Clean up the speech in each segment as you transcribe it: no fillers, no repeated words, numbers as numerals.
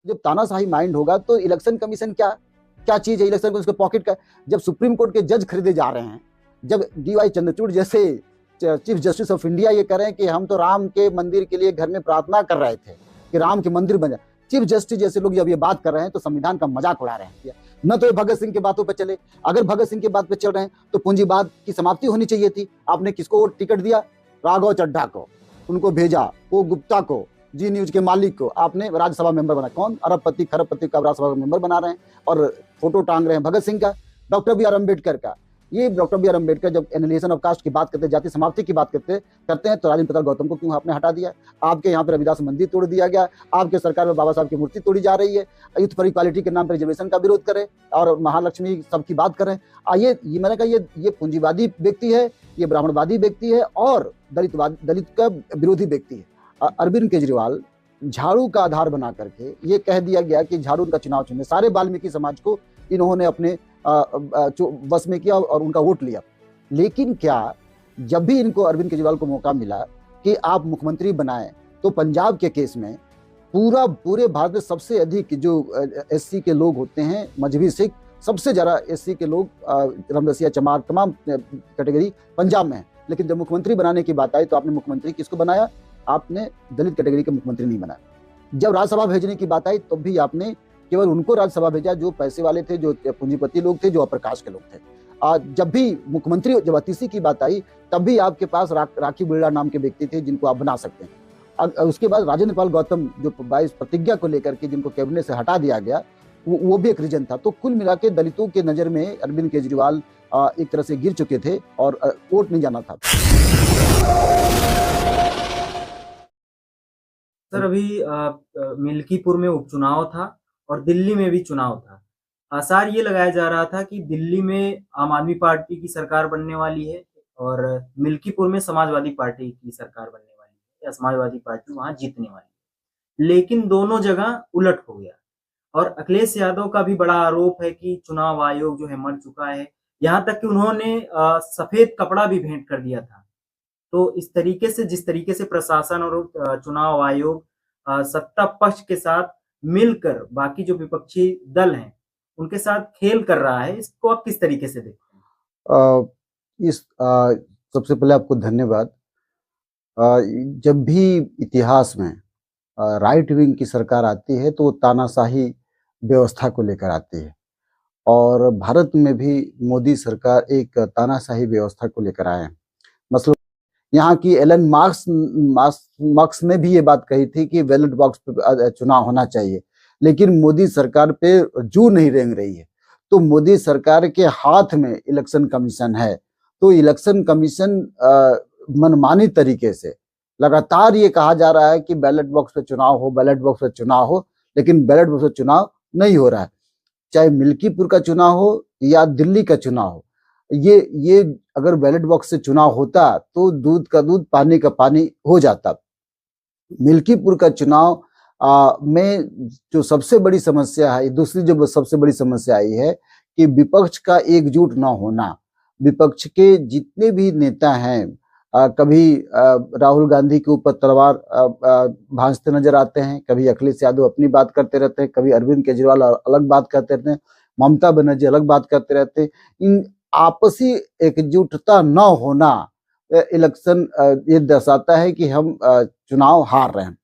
जब तानाशाही माइंड होगा तो इलेक्शन कमीशन क्या क्या चीज है? इलेक्शन को उसके पॉकेट का। जब सुप्रीम कोर्ट के जज खरीदे जा रहे हैं, जब डीवाई चंद्रचूड़ जैसे चीफ जस्टिस ऑफ इंडिया ये कह रहे हैं कि हम तो राम के मंदिर के लिए घर में प्रार्थना कर रहे थे कि राम के मंदिर बन जाए, चीफ जस्टिस जैसे लोग जब ये बात कर रहे हैं तो संविधान का मजाक उड़ा रहे हैं। न तो ये भगत सिंह की बातों पर चले, अगर भगत सिंह की बात पे चल रहे हैं तो पूंजीवाद की समाप्ति होनी चाहिए थी। आपने किसको टिकट दिया? राघव चड्ढा को, उनको भेजा, वो गुप्ता को, जी न्यूज के मालिक को आपने राज्यसभा मेंबर बनाया। कौन? अरबपति खरबपति का राज्यसभा मेंबर बना रहे हैं और फोटो टांग रहे हैं भगत सिंह का, डॉक्टर बी आर अम्बेडकर का। ये डॉक्टर बी आर अम्बेडकर जब एनालिसिस ऑफ कास्ट की बात करते, जाति समाप्ति की बात करते हैं तो राजेंद्र प्रताप गौतम को क्यों आपने हटा दिया? आपके यहाँ पे रविदास मंदिर तोड़ दिया गया, आपके सरकार में बाबा साहब की मूर्ति तोड़ी जा रही है, यूथ फॉर इक्वालिटी के नाम पर रिजर्वेशन का विरोध करें और महालक्ष्मी सबकी बात करें। ये मैंने कहा ये पूंजीवादी व्यक्ति है, ये ब्राह्मणवादी व्यक्ति है और दलित का विरोधी व्यक्ति है। अरविंद केजरीवाल झाड़ू का आधार बना करके ये कह दिया गया कि झाड़ू का चुनाव चिन्ह, सारे वाल्मीकि समाज को इन्होंने अपने बस में किया और उनका वोट लिया। लेकिन क्या जब भी इनको अरविंद केजरीवाल को मौका मिला कि आप मुख्यमंत्री बनाएं तो पंजाब के केस में पूरे भारत में सबसे अधिक जो एससी के लोग होते हैं, मजहबी सिख, सबसे ज्यादा एससी के लोग, रमरसिया चमार, तमाम कैटेगरी पंजाब में है। लेकिन जब मुख्यमंत्री बनाने की बात आई तो आपने मुख्यमंत्री किसको बनाया? आपने दलित कैटेगरी के मुख्यमंत्री नहीं बनाया। जब राज्यसभा भेजने की बात आई तब भी आपने केवल उनको राज्यसभा भेजा जो पैसे वाले थे, जो पूंजीपति लोग थे, जो अप्रकाश के लोग थे। जब भी मुख्यमंत्री, जब अतिशी की बात आई तब भी आपके पास राखी बिरला नाम के व्यक्ति थे जिनको आप बना सकते हैं। उसके बाद राजेंद्र पाल गौतम जो 22 प्रतिज्ञा को लेकर के जिनको कैबिनेट से हटा दिया गया, वो भी एक रीजन था। तो कुल मिला के दलितों के नजर में अरविंद केजरीवाल एक तरह से गिर चुके थे और वोट नहीं जाना था। सर अभी मिल्कीपुर में उपचुनाव था और दिल्ली में भी चुनाव था। आसार ये लगाया जा रहा था कि दिल्ली में आम आदमी पार्टी की सरकार बनने वाली है और मिल्कीपुर में समाजवादी पार्टी की सरकार बनने वाली है या समाजवादी पार्टी वहां जीतने वाली है। लेकिन दोनों जगह उलट हो गया और अखिलेश यादव का भी बड़ा आरोप है कि चुनाव आयोग जो है मर चुका है। यहाँ तक कि उन्होंने सफेद कपड़ा भी भेंट कर दिया था। तो इस तरीके से, जिस तरीके से प्रशासन और चुनाव आयोग सत्ता पक्ष के साथ मिलकर बाकी जो विपक्षी दल हैं उनके साथ खेल कर रहा है, इसको आप किस तरीके से देखते हैं? सबसे पहले आपको धन्यवाद। जब भी इतिहास में राइट विंग की सरकार आती है तो वो तानाशाही व्यवस्था को लेकर आती है और भारत में भी मोदी सरकार एक तानाशाही व्यवस्था को लेकर आए हैं। मतलब यहाँ की एलन मार्क्स ने भी ये बात कही थी कि बैलेट बॉक्स पे चुनाव होना चाहिए, लेकिन मोदी सरकार पे जू नहीं रेंग रही है। तो मोदी सरकार के हाथ में इलेक्शन कमीशन है, तो इलेक्शन कमीशन मनमानी तरीके से लगातार ये कहा जा रहा है कि बैलेट बॉक्स पे चुनाव हो, बैलेट बॉक्स पे चुनाव हो, लेकिन बैलेट बॉक्स पे चुनाव नहीं हो रहा है। चाहे मिल्कीपुर का चुनाव हो या दिल्ली का चुनाव हो, ये अगर बैलेट बॉक्स से चुनाव होता तो दूध का दूध पानी का पानी हो जाता। मिल्कीपुर का चुनाव में जो सबसे बड़ी समस्या है, दूसरी जो सबसे बड़ी समस्या आई है कि विपक्ष का एकजुट न होना। विपक्ष के जितने भी नेता हैं, कभी राहुल गांधी के ऊपर तलवार भांजते नजर आते हैं, कभी अखिलेश यादव अपनी बात करते रहते हैं, कभी अरविंद केजरीवाल अलग बात करते रहते हैं, ममता बनर्जी अलग बात करते रहते हैं। इन आपसी एकजुटता न होना इलेक्शन ये दर्शाता है कि हम चुनाव हार रहे हैं।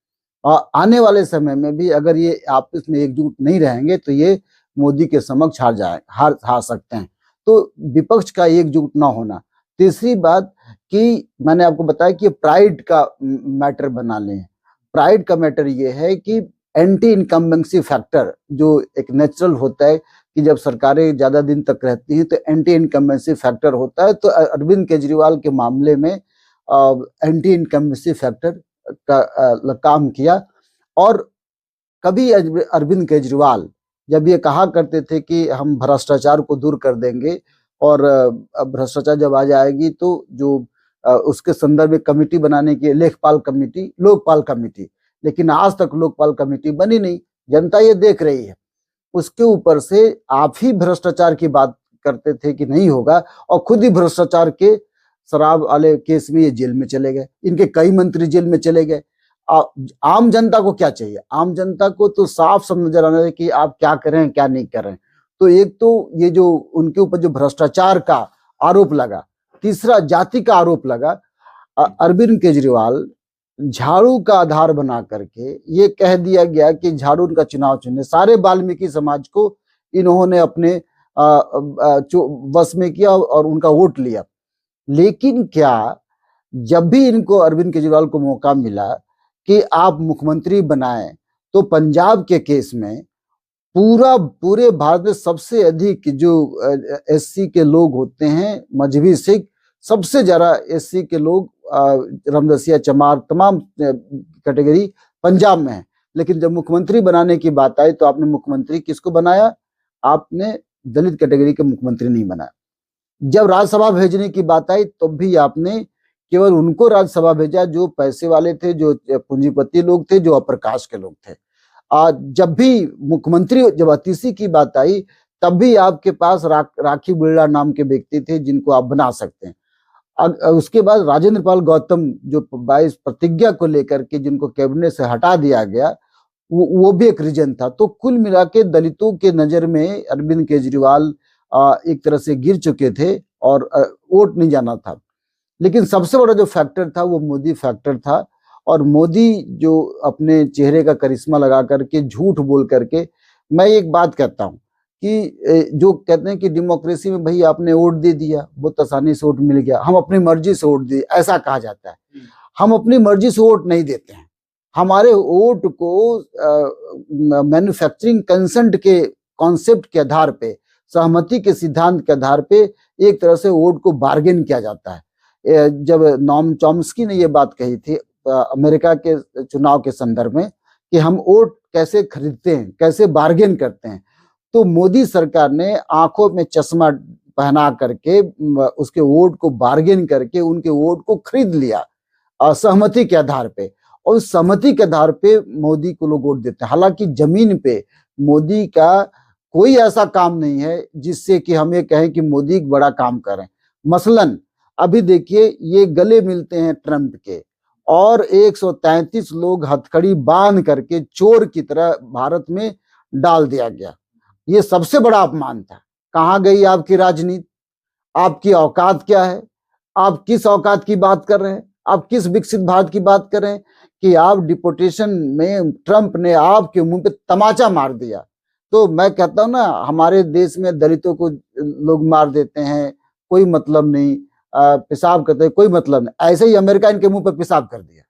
और आने वाले समय में भी अगर ये आपस में एकजुट नहीं रहेंगे तो ये मोदी के समक्ष हार सकते हैं। तो विपक्ष का एकजुट न होना। तीसरी बात कि मैंने आपको बताया कि प्राइड का मैटर बना लें। प्राइड का मैटर ये है कि एंटी इनकम्बेंसी फैक्टर जो एक नेचुरल होता है कि जब सरकारें ज्यादा दिन तक रहती हैं तो एंटी इनकम्बेंसी फैक्टर होता है। तो अरविंद केजरीवाल के मामले में एंटी इनकम्बेंसी फैक्टर का काम किया। और कभी अरविंद केजरीवाल जब ये कहा करते थे कि हम भ्रष्टाचार को दूर कर देंगे और भ्रष्टाचार जब आ जाएगी तो जो उसके संदर्भ में कमेटी बनाने की लेखपाल कमेटी, लोकपाल कमेटी, लेकिन आज तक लोकपाल कमेटी बनी नहीं। जनता ये देख रही है। उसके ऊपर से आप ही भ्रष्टाचार की बात करते थे कि नहीं होगा और खुद ही भ्रष्टाचार के शराब वाले केस में ये जेल में चले गए। इनके कई मंत्री जेल में चले गए। आम जनता को क्या चाहिए? आम जनता को तो साफ सब नजर आना है कि आप क्या कर रहे हैं, क्या नहीं कर रहे हैं। तो एक तो ये जो उनके ऊपर जो भ्रष्टाचार का आरोप लगा, तीसरा जाति का आरोप लगा। अरविंद केजरीवाल झाड़ू का आधार बना करके ये कह दिया गया कि झाड़ू उनका चुनाव चिन्ह, सारे वाल्मीकि समाज को इन्होंने अपने वश में किया और उनका वोट लिया। लेकिन क्या जब भी इनको अरविंद केजरीवाल को मौका मिला कि आप मुख्यमंत्री बनाएं, तो पंजाब के केस में पूरे भारत में सबसे अधिक जो एससी के लोग होते हैं, मजहबी सिख, सबसे ज्यादा एससी के लोग रामदसिया, चमार, तमाम कैटेगरी पंजाब में है। लेकिन जब मुख्यमंत्री बनाने की बात आई तो आपने मुख्यमंत्री किसको बनाया? आपने दलित कैटेगरी के मुख्यमंत्री नहीं बनाया। जब राज्यसभा भेजने की बात आई तो भी आपने केवल उनको राज्यसभा भेजा जो पैसे वाले थे, जो पूंजीपति लोग थे, जो अप्रकाश के लोग थे। जब भी मुख्यमंत्री, जब अतिशी की बात आई तब भी आपके पास राखी बिरला नाम के व्यक्ति थे जिनको आप बना सकते हैं। उसके बाद राजेंद्र पाल गौतम जो 22 प्रतिज्ञा को लेकर के जिनको कैबिनेट से हटा दिया गया, वो भी एक रीजन था। तो कुल मिला के दलितों के नजर में अरविंद केजरीवाल एक तरह से गिर चुके थे और वोट नहीं जाना था। लेकिन सबसे बड़ा जो फैक्टर था वो मोदी फैक्टर था। और मोदी जो अपने चेहरे का करिश्मा लगा करके, झूठ बोल करके, मैं एक बात कहता हूँ कि जो कहते हैं कि डेमोक्रेसी में भाई आपने वोट दे दिया, बहुत आसानी से वोट मिल गया, हम अपनी मर्जी से वोट दिए, ऐसा कहा जाता है। हम अपनी मर्जी से वोट नहीं देते हैं। हमारे वोट को मैन्युफैक्चरिंग कंसेंट के कॉन्सेप्ट के आधार पे, सहमति के सिद्धांत के आधार पे एक तरह से वोट को बार्गेन किया जाता है। जब नॉम चॉम्स्की ने ये बात कही थी अमेरिका के चुनाव के संदर्भ में कि हम वोट कैसे खरीदते हैं, कैसे बार्गेन करते हैं, तो मोदी सरकार ने आंखों में चश्मा पहना करके उसके वोट को बार्गेन करके उनके वोट को खरीद लिया सहमति के आधार पे। और उस सहमति के आधार पे मोदी को लोग वोट देते हैं। हालांकि जमीन पे मोदी का कोई ऐसा काम नहीं है जिससे कि हम ये कहें कि मोदी एक बड़ा काम करें। मसलन अभी देखिए, ये गले मिलते हैं ट्रंप के और 133 लोग हथकड़ी बांध करके चोर की तरह भारत में डाल दिया गया। ये सबसे बड़ा अपमान था। कहाँ गई आपकी राजनीति? आपकी औकात क्या है? आप किस औकात की बात कर रहे हैं? आप किस विकसित भारत की बात कर रहे हैं कि आप डिपोटेशन में ट्रंप ने आपके मुंह पे तमाचा मार दिया? तो मैं कहता हूं ना, हमारे देश में दलितों को लोग मार देते हैं, कोई मतलब नहीं, पेशाब करते हैं, कोई मतलब नहीं। ऐसे ही अमेरिका इनके मुंह पे पेशाब कर दिया,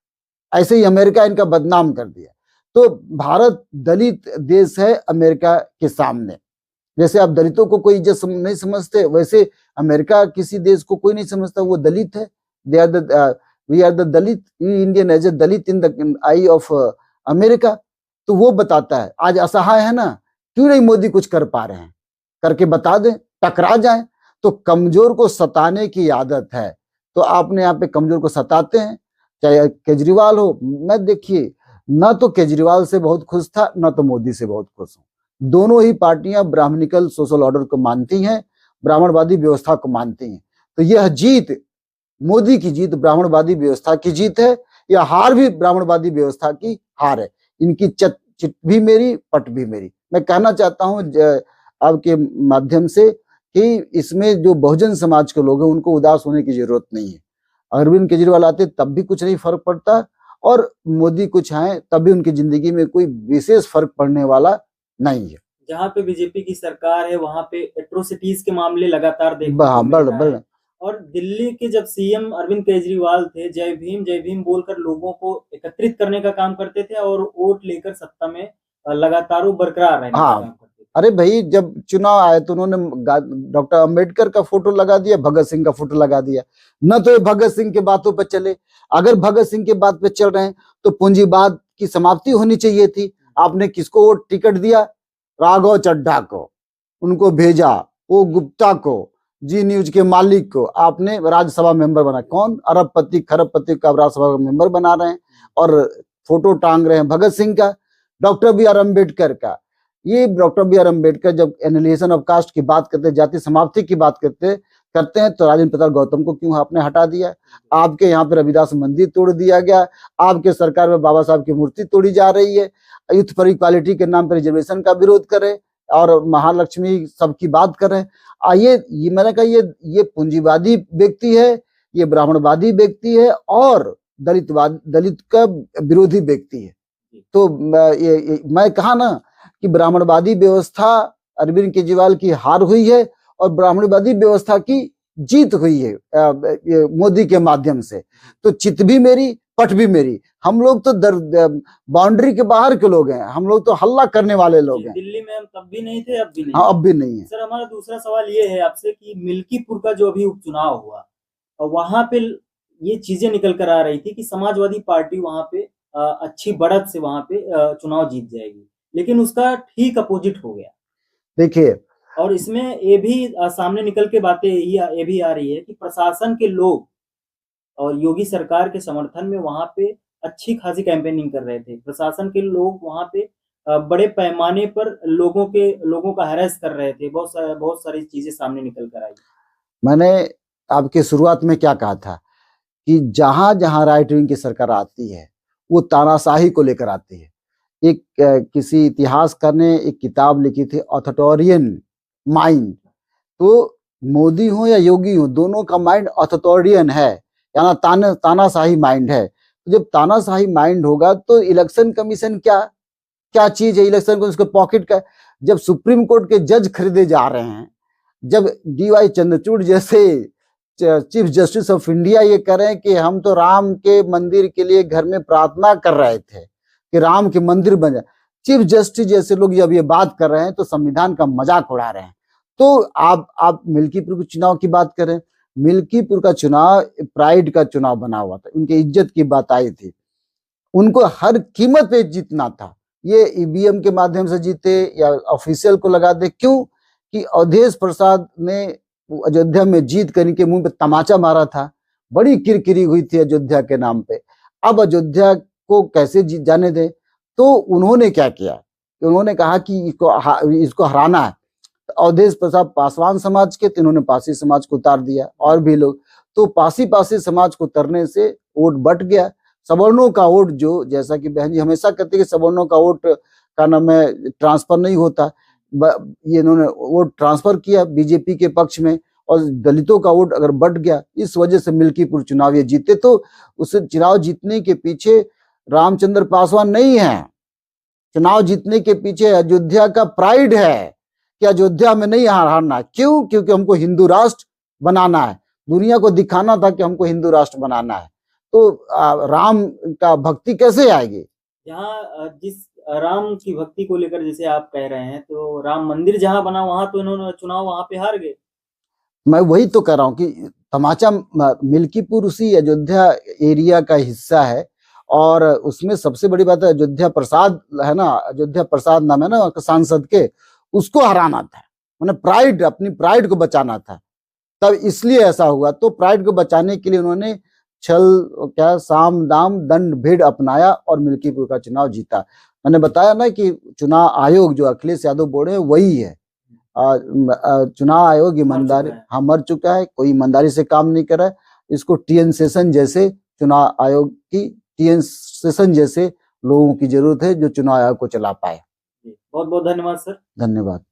ऐसे ही अमेरिका इनका बदनाम कर दिया। तो भारत दलित देश है अमेरिका के सामने। जैसे आप दलितों को कोई इज्जत नहीं समझते, वैसे अमेरिका किसी देश को कोई नहीं समझता, वो दलित है। They are the we are the Dalit, Indian as a Dalit इन द आई ऑफ अमेरिका। तो वो बताता है। आज असहाय है ना, क्यों नहीं मोदी कुछ कर पा रहे हैं? करके बता दें, टकरा जाए। तो कमजोर को सताने की आदत है, तो आपने यहाँ पे कमजोर को सताते हैं। चाहे केजरीवाल हो, मैं देखिए ना तो केजरीवाल से बहुत खुश था, ना तो मोदी से बहुत खुश हूं। दोनों ही पार्टियां ब्राह्मणिकल सोशल ऑर्डर को मानती हैं, ब्राह्मणवादी व्यवस्था को मानती हैं। तो यह जीत, मोदी की जीत ब्राह्मणवादी व्यवस्था की जीत है, या हार भी ब्राह्मणवादी व्यवस्था की हार है। इनकी चिट भी मेरी, पट भी मेरी। मैं कहना चाहता हूं आपके माध्यम से कि इसमें जो बहुजन समाज के लोग हैं उनको उदास होने की जरूरत नहीं है। अरविंद केजरीवाल आते तब भी कुछ नहीं फर्क पड़ता, और मोदी कुछ आए तब भी उनकी जिंदगी में कोई विशेष फर्क पड़ने वाला नहीं है। जहाँ पे बीजेपी की सरकार है वहां पे एट्रोसिटीज के मामले लगातार देखने को मिल रहा है। और दिल्ली के जब सीएम अरविंद केजरीवाल थे, जय भीम बोलकर लोगों को एकत्रित करने का काम करते थे और वोट लेकर सत्ता में लगातार वो बरकरार रहने का काम करते थे। अरे भाई, जब चुनाव आए तो उन्होंने डॉक्टर अंबेडकर का फोटो लगा दिया, भगत सिंह का फोटो लगा दिया। न तो ये भगत सिंह के बातों पर चले। अगर भगत सिंह के बात पे चल रहे हैं तो पूंजीवाद की समाप्ति होनी चाहिए थी। आपने किसको वो टिकट दिया? राघव चड्ढा को उनको भेजा, वो गुप्ता को, जी न्यूज के मालिक को आपने राज्यसभा मेंबर बना। कौन? अरबपति खरबपति का राज्यसभा मेंबर बना रहे हैं और फोटो टांग रहे हैं भगत सिंह का, डॉक्टर बी आर अम्बेडकर का। ये डॉक्टर बी आर अम्बेडकर जब एनिहिलेशन ऑफ कास्ट की बात करते, जाति समाप्ति की बात करते, करते हैं, तो राजेंद्र प्रताप गौतम को क्यों आपने हटा दिया? आपके यहाँ पे रविदास मंदिर तोड़ दिया गया, आपके सरकार में बाबा साहब की मूर्ति तोड़ी जा रही है, यूथ फॉर इक्वालिटी के नाम पर रिजर्वेशन का विरोध करें और महालक्ष्मी सबकी बात करें। ये मैंने कहा ये पूंजीवादी व्यक्ति है, ये ब्राह्मणवादी व्यक्ति है और दलित का विरोधी व्यक्ति है। तो मैं कहा ना कि ब्राह्मणवादी व्यवस्था अरविंद केजरीवाल की हार हुई है और ब्राह्मणवादी व्यवस्था की जीत हुई है मोदी के माध्यम से। तो चित भी मेरी पट भी मेरी, हम लोग तो बाउंड्री के बाहर के लोग हैं, हम लोग तो हल्ला करने वाले लोग हैं। दिल्ली में हम तब भी नहीं थे, अब भी नहीं। हाँ, अब भी नहीं है। सर, हमारा दूसरा सवाल ये है आपसे कि मिल्कीपुर का जो अभी उपचुनाव हुआ, वहां पे ये चीजें निकल कर आ रही थी कि समाजवादी पार्टी वहां पे अच्छी बढ़त से वहां पे चुनाव जीत जाएगी, लेकिन उसका ठीक अपोजिट हो गया। देखिए, और इसमें ये भी सामने निकल के बातें ये भी आ रही है कि प्रशासन के लोग और योगी सरकार के समर्थन में वहां पे अच्छी खासी कैंपेनिंग कर रहे थे। प्रशासन के लोग वहां पे बड़े पैमाने पर लोगों का हैरेस कर रहे थे। बहुत सारी चीजें सामने निकल कर आई। मैंने आपके शुरुआत में क्या कहा था कि जहां जहां राइट विंग की सरकार आती है वो तानाशाही को लेकर आती है। एक किसी इतिहासकार ने एक किताब लिखी थी, ऑथोरिटेरियन माइंड। तो मोदी हो या योगी हो, दोनों का माइंड ऑथोरिटेरियन है, यानी तानाशाही माइंड है। जब तानाशाही माइंड होगा तो इलेक्शन कमीशन क्या चीज है? इलेक्शन कमीशन उसके पॉकेट का। जब सुप्रीम कोर्ट के जज खरीदे जा रहे हैं, जब DY चंद्रचूड़ जैसे चीफ जस्टिस ऑफ इंडिया ये कह रहे हैं कि हम तो राम के मंदिर के लिए घर में प्रार्थना कर रहे थे कि राम के मंदिर बन जाए, चीफ जस्टिस जैसे लोग जब ये बात कर रहे हैं तो संविधान का मजाक उड़ा रहे हैं। तो आप मिल्कीपुर के चुनाव की बात करें, मिल्कीपुर का चुनाव प्राइड का चुनाव बना हुआ था, उनकी इज्जत की बात आई थी, उनको हर कीमत पे जीतना था। ये EVM के माध्यम से जीते या ऑफिशियल को लगा दे, क्यों कि अवधेश प्रसाद ने अयोध्या में जीत कर इनके मुंह पे तमाचा मारा था, बड़ी किरकिरी हुई थी अयोध्या के नाम पे। अब अयोध्या को कैसे जीत जाने दें? तो उन्होंने क्या किया, उन्होंने कहा कि इसको हराना है। अवधेश प्रसाद पासवान समाज के, तो इन्होंने पासी समाज को उतार दिया और भी लोग। तो पासी समाज को उतरने से वोट बट गया। सवर्णों का वोट, जो जैसा कि बहन जी हमेशा कहते हैं कि सवर्णों का वोट का नाम है ट्रांसफर नहीं होता, ये इन्होंने वोट ट्रांसफर किया बीजेपी के पक्ष में, और दलितों का वोट अगर बट गया, इस वजह से मिल्कीपुर चुनाव ये जीते। तो उस चुनाव जीतने के पीछे रामचंद्र पासवान नहीं है, चुनाव जीतने के पीछे अयोध्या का प्राइड है कि अयोध्या में नहीं हारना। क्यों? क्योंकि हमको हिंदू राष्ट्र बनाना है, दुनिया को दिखाना था कि हमको हिंदू राष्ट्र बनाना है। तो राम का भक्ति कैसे आएगी? यहाँ जिस राम की भक्ति को लेकर जैसे आप कह रहे हैं, तो राम मंदिर जहां बना वहां तो इन्होंने चुनाव वहां पे हार गए। मैं वही तो कह रहा हूँ कि तमाचा मिल्कीपुर उसी अयोध्या एरिया का हिस्सा है, और उसमें सबसे बड़ी बात है अयोध्या प्रसाद है ना, अयोध्या प्रसाद नाम है ना सांसद के, उसको हराना था, मैंने प्राइड, अपनी प्राइड को बचाना था, तब इसलिए ऐसा हुआ। तो प्राइड को बचाने के लिए उन्होंने छल साम दाम दंड भेद अपनाया और मिल्कीपुर का चुनाव जीता। मैंने बताया ना कि चुनाव आयोग जो अखिलेश यादव बोल रहे हैं वही है। चुनाव आयोग ईमानदारी, हाँ, मर चुका है, कोई ईमानदारी से काम नहीं कर रहा है। इसको TN सेशन जैसे चुनाव आयोग की TN सेशन जैसे लोगों की जरूरत है जो चुनाव आयोग को चला पाए। बहुत बहुत धन्यवाद सर। धन्यवाद।